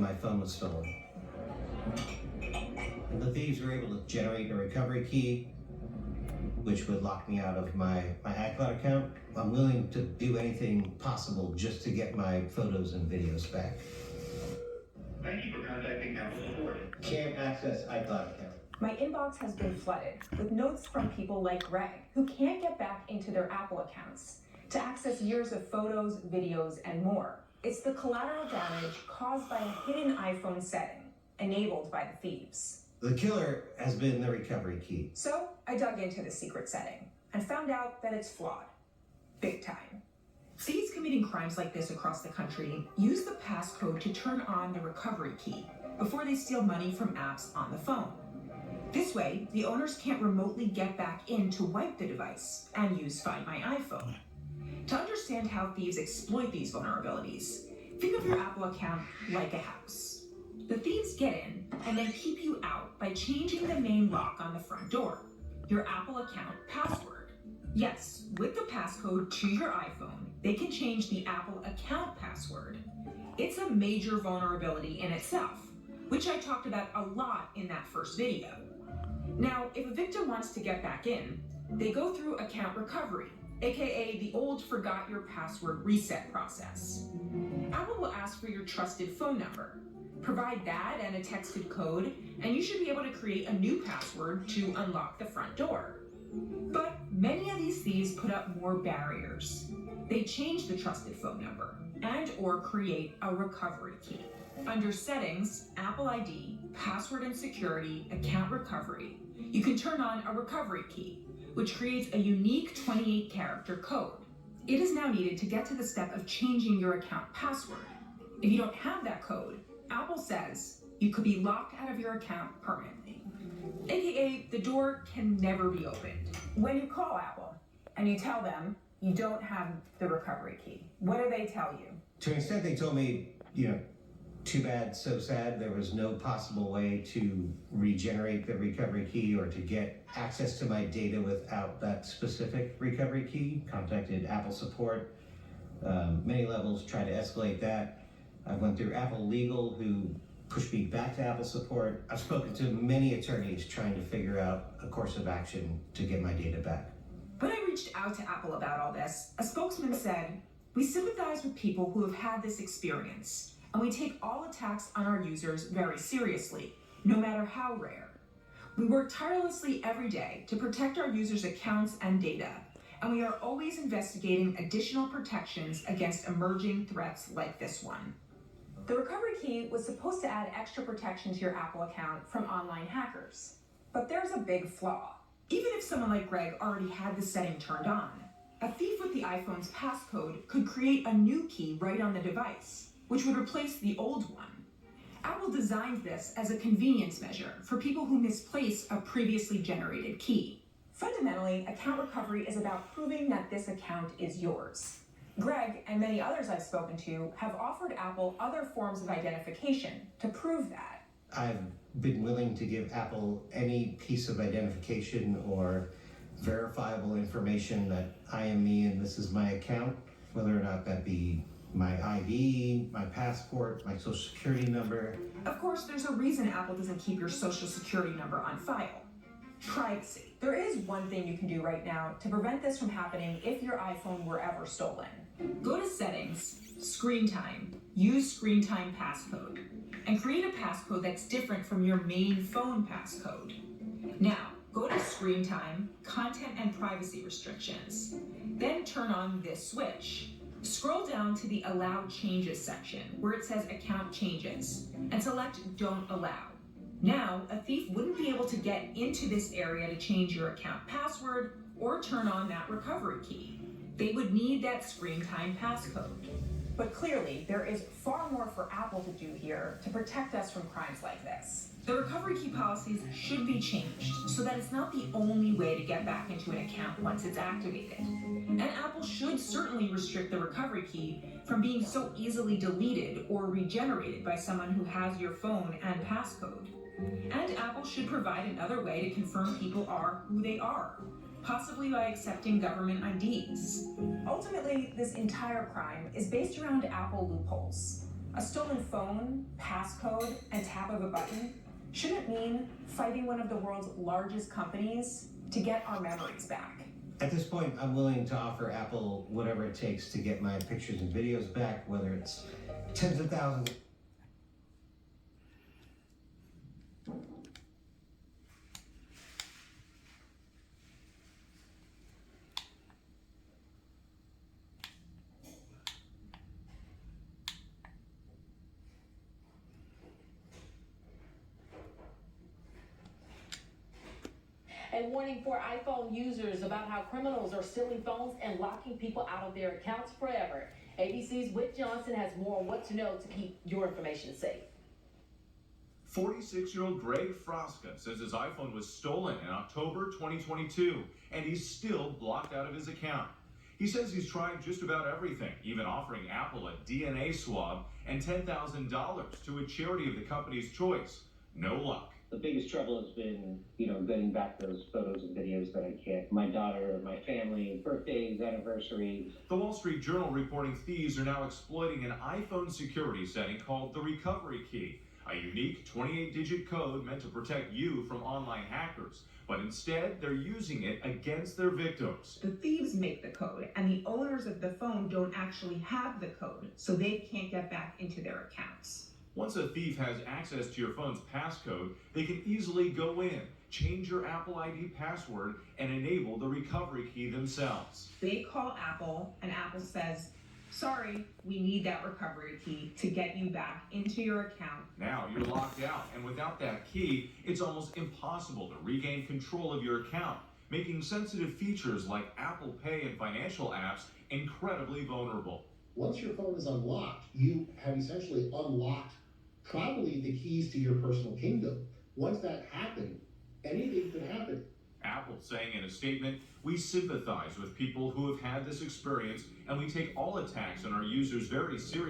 when my phone was stolen. And the thieves were able to generate a recovery key, which would lock me out of my iCloud account. I'm willing to do anything possible just to get my photos and videos back. Thank you for contacting Apple support. Can't access iCloud account. My inbox has been flooded with notes from people like Greg who can't get back into their Apple accounts to access years of photos, videos, and more. It's the collateral damage caused by a hidden iPhone setting enabled by the thieves. The killer has been the recovery key. So I dug into the secret setting and found out that it's flawed. Big time. Thieves committing crimes like this across the country use the passcode to turn on the recovery key before they steal money from apps on the phone. This way, the owners can't remotely get back in to wipe the device and use Find My iPhone. To understand how thieves exploit these vulnerabilities, think of your Apple account like a house. The thieves get in and then keep you out by changing the main lock on the front door, your Apple account password. Yes, with the passcode to your iPhone, they can change the Apple account password. It's a major vulnerability in itself, which I talked about a lot in that first video. Now, if a victim wants to get back in, they go through account recovery, aka the old forgot your password reset process. Apple will ask for your trusted phone number. Provide that and a texted code, and you should be able to create a new password to unlock the front door. But many of these thieves put up more barriers. They change the trusted phone number and/or create a recovery key. Under Settings, Apple ID, Password and Security, Account Recovery, you can turn on a recovery key, which creates a unique 28-character code. It is now needed to get to the step of changing your account password. If you don't have that code, Apple says you could be locked out of your account permanently, aka the door can never be opened. When you call Apple and you tell them you don't have the recovery key, what do they tell you? To an extent, they told me, too bad, so sad. There was no possible way to regenerate the recovery key or to get access to my data without that specific recovery key. Contacted Apple support, many levels, tried to escalate that. I went through Apple Legal, who pushed me back to Apple support. I've spoken to many attorneys trying to figure out a course of action to get my data back. When I reached out to Apple about all this, a spokesman said, "We sympathize with people who have had this experience, and we take all attacks on our users very seriously, no matter how rare. We work tirelessly every day to protect our users' accounts and data, and we are always investigating additional protections against emerging threats like this one." The recovery key was supposed to add extra protection to your Apple account from online hackers. But there's a big flaw. Even if someone like Greg already had the setting turned on, a thief with the iPhone's passcode could create a new key right on the device, which would replace the old one. Apple designed this as a convenience measure for people who misplace a previously generated key. Fundamentally, account recovery is about proving that this account is yours. Greg and many others I've spoken to have offered Apple other forms of identification to prove that. I've been willing to give Apple any piece of identification or verifiable information that I am me and this is my account, whether or not that be my ID, my passport, my social security number. Of course, there's a reason Apple doesn't keep your social security number on file. Privacy. There is one thing you can do right now to prevent this from happening if your iPhone were ever stolen. Go to Settings, Screen Time, use Screen Time passcode, and create a passcode that's different from your main phone passcode. Now, go to Screen Time, Content and Privacy Restrictions, then turn on this switch. Scroll down to the Allow Changes section where it says Account Changes, and select Don't Allow. Now, a thief wouldn't be able to get into this area to change your account password or turn on that recovery key. They would need that Screen Time passcode. But clearly, there is far more for Apple to do here to protect us from crimes like this. The recovery key policies should be changed so that it's not the only way to get back into an account once it's activated. And Apple should certainly restrict the recovery key from being so easily deleted or regenerated by someone who has your phone and passcode. And Apple should provide another way to confirm people are who they are, possibly by accepting government IDs. Ultimately, this entire crime is based around Apple loopholes. A stolen phone, passcode, and tap of a button shouldn't mean fighting one of the world's largest companies to get our memories back. At this point, I'm willing to offer Apple whatever it takes to get my pictures and videos back, whether it's tens of thousands. A warning for iPhone users about how criminals are stealing phones and locking people out of their accounts forever. ABC's Whit Johnson has more on what to know to keep your information safe. 46-year-old Greg Frosca says his iPhone was stolen in October 2022, and he's still blocked out of his account. He says he's tried just about everything, even offering Apple a DNA swab and $10,000 to a charity of the company's choice. No luck. The biggest trouble has been, getting back those photos and videos that I can't. My daughter, my family, birthdays, anniversaries. The Wall Street Journal reporting thieves are now exploiting an iPhone security setting called the recovery key, a unique 28-digit code meant to protect you from online hackers. But instead, they're using it against their victims. The thieves make the code, and the owners of the phone don't actually have the code, so they can't get back into their accounts. Once a thief has access to your phone's passcode, they can easily go in, change your Apple ID password, and enable the recovery key themselves. They call Apple, and Apple says, sorry, we need that recovery key to get you back into your account. Now you're locked out, and without that key, it's almost impossible to regain control of your account, making sensitive features like Apple Pay and financial apps incredibly vulnerable. Once your phone is unlocked, you have essentially unlocked probably the keys to your personal kingdom. Once that happened, anything could happen. Apple saying in a statement, "We sympathize with people who have had this experience, and we take all attacks on our users very seriously."